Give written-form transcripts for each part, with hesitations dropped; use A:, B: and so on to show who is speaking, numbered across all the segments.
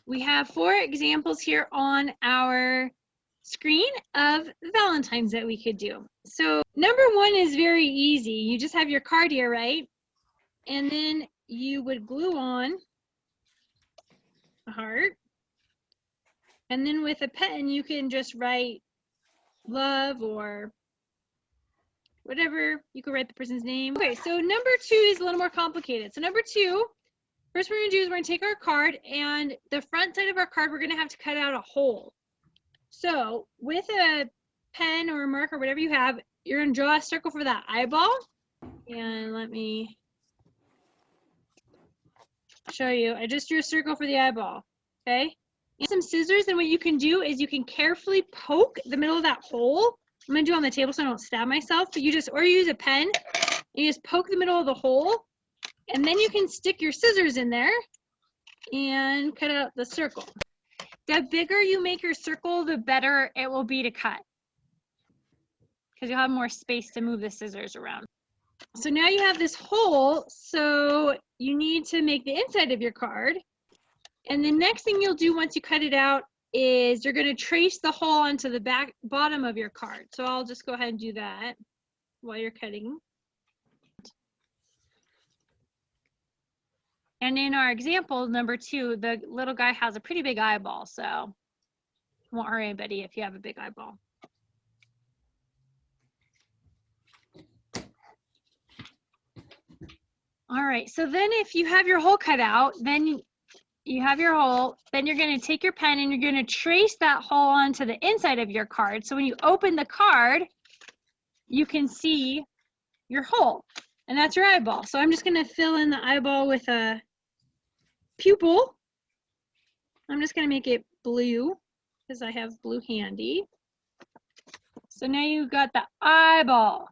A: We have 4 examples here on our screen of Valentines that we could do. So number 1 is very easy. You just have your card here, right? And then you would glue on a heart. And then with a pen, you can just write love or whatever. You could write the person's name. Okay, so number 2 is a little more complicated. So number 2, first we're going to do is we're going to take our card, and the front side of our card, we're going to have to cut out a hole. So with a pen or a marker, whatever you have, you're going to draw a circle for that eyeball. And let me show you. I just drew a circle for the eyeball. Okay. And some scissors, and what you can do is you can carefully poke the middle of that hole. I'm going to do it on the table so I don't stab myself, but you use a pen, and you just poke the middle of the hole, and then you can stick your scissors in there and cut out the circle. The bigger you make your circle, the better it will be to cut, because you'll have more space to move the scissors around. So now you have this hole, so you need to make the inside of your card. And the next thing you'll do once you cut it out is you're going to trace the hole onto the bottom of your card. So I'll just go ahead and do that while you're cutting. And in our example, number 2, the little guy has a pretty big eyeball, so won't hurt anybody if you have a big eyeball. All right, so then if you have your hole cut out, then you have your hole, then you're going to take your pen and you're going to trace that hole onto the inside of your card. So when you open the card, you can see your hole, and that's your eyeball. So I'm just going to fill in the eyeball with a pupil. I'm just going to make it blue because I have blue handy. So now you've got the eyeball,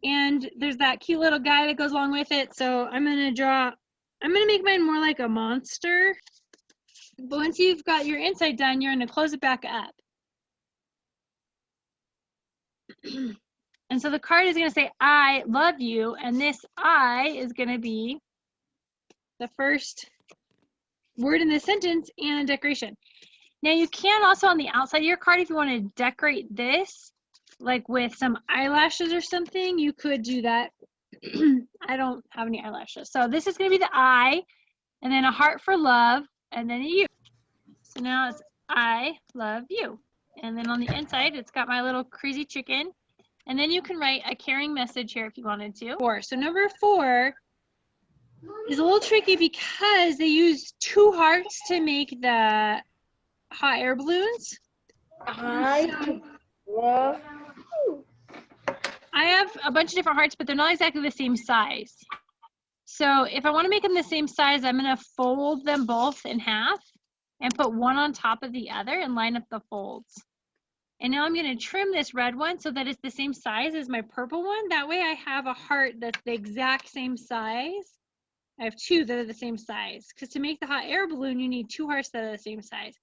A: and there's that cute little guy that goes along with it. So I'm going to make mine more like a monster. But once you've got your inside done, you're going to close it back up. And so the card is going to say, I love you. And this I is going to be the first word in the sentence and a decoration. Now you can also on the outside of your card, if you want to decorate this, like with some eyelashes or something, you could do that. I don't have any eyelashes. So this is going to be the I, and then a heart for love, and then a U. So now it's I love you. And then on the inside, it's got my little crazy chicken. And then you can write a caring message here if you wanted to. So number 4 is a little tricky because they use 2 hearts to make the hot air balloons. I have a bunch of different hearts, but they're not exactly the same size. So if I want to make them the same size, I'm going to fold them both in half and put one on top of the other and line up the folds. And now I'm going to trim this red one so that it's the same size as my purple one. That way I have a heart that's the exact same size. I have 2 that are the same size, because to make the hot air balloon, you need 2 hearts that are the same size.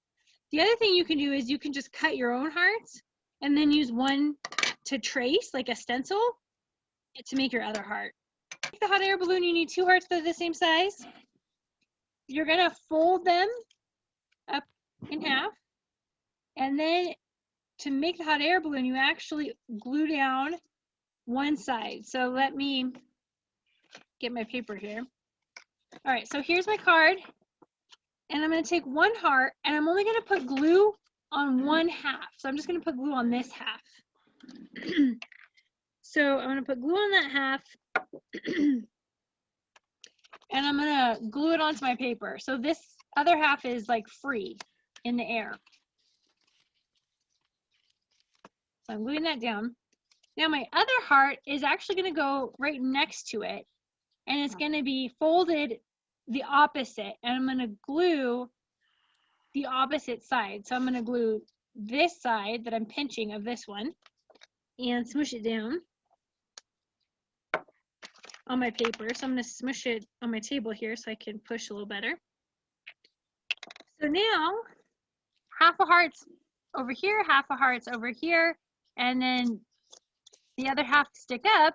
A: The other thing you can do is you can just cut your own hearts and then use one to trace, like a stencil, to make your other heart. To make the hot air balloon, you need 2 hearts that are the same size. You're going to fold them up in half, and then to make the hot air balloon, you actually glue down one side. So let me get my paper here. All right, so here's my card, and I'm going to take 1 heart, and I'm only going to put glue on 1 half. So I'm just going to put glue on this half. So I'm going to put glue on that half, and I'm going to glue it onto my paper. So this other half is like free in the air. So I'm gluing that down. Now my other heart is actually going to go right next to it, and it's going to be folded the opposite, and I'm going to glue the opposite side. So I'm going to glue this side that I'm pinching of this one and smush it down on my paper. So I'm going to smush it on my table here so I can push a little better. So now half a heart's over here, half a heart's over here, and then the other half to stick up.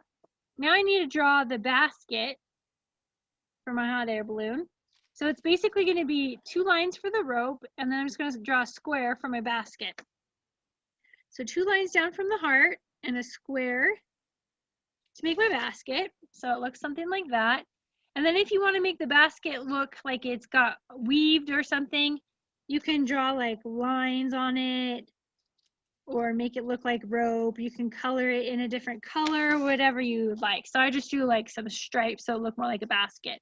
A: Now I need to draw the basket for my hot air balloon. So it's basically going to be 2 lines for the rope, and then I'm just going to draw a square for my basket. So 2 lines down from the heart and a square to make my basket. So it looks something like that. And then if you want to make the basket look like it's got weaved or something, you can draw like lines on it or make it look like rope. You can color it in a different color, whatever you like. So I just drew like some stripes so it looked more like a basket.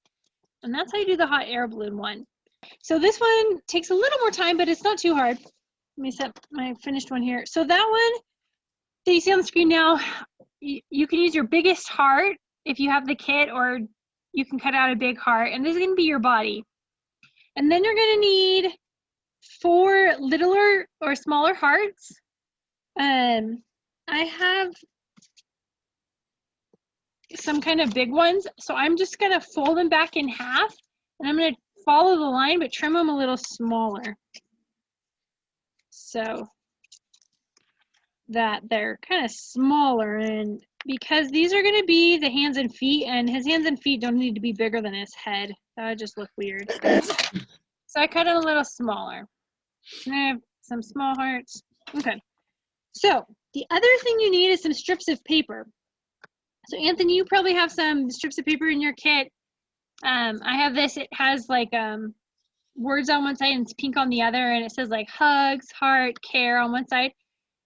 A: And that's how you do the hot air balloon one. So this one takes a little more time, but it's not too hard. Let me set my finished one here. So that one that you see on the screen now, you can use your biggest heart if you have the kit, or you can cut out a big heart, and this is going to be your body. And then you're going to need 4 littler or smaller hearts. I have some kind of big ones, so I'm just going to fold them back in half, and I'm going to follow the line but trim them a little smaller so that they're kind of smaller. And because these are going to be the hands and feet, and his hands and feet don't need to be bigger than his head, that would just look weird. So I cut them a little smaller. And I have some small hearts. Okay, so the other thing you need is some strips of paper. So Anthony, you probably have some strips of paper in your kit. I have this. It has like words on one side and it's pink on the other, and it says like hugs, heart, care on one side.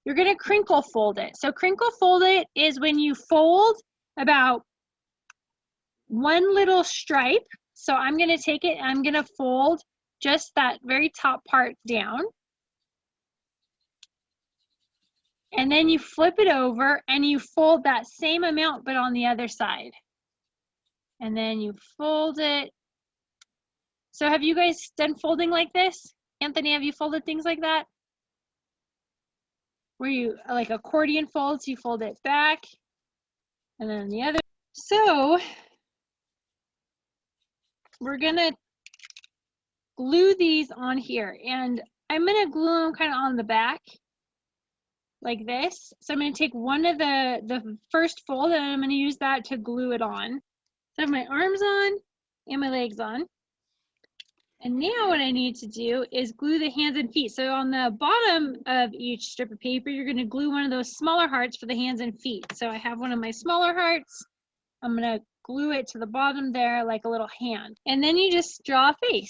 A: You're going to crinkle fold it. So crinkle fold it is when you fold about 1 little stripe. So I'm going to take it, I'm going to fold just that very top part down. And then you flip it over and you fold that same amount but on the other side. And then you fold it. So have you guys done folding like this? Anthony, have you folded things like that? Where you, like accordion folds, you fold it back and then the other. So we're gonna glue these on here, and I'm gonna glue them kind of on the back like this. So I'm gonna take one of the first fold and I'm gonna use that to glue it on. So I have my arms on and my legs on. And now what I need to do is glue the hands and feet. So on the bottom of each strip of paper, you're going to glue one of those smaller hearts for the hands and feet. So I have one of my smaller hearts. I'm going to glue it to the bottom there like a little hand. And then you just draw a face.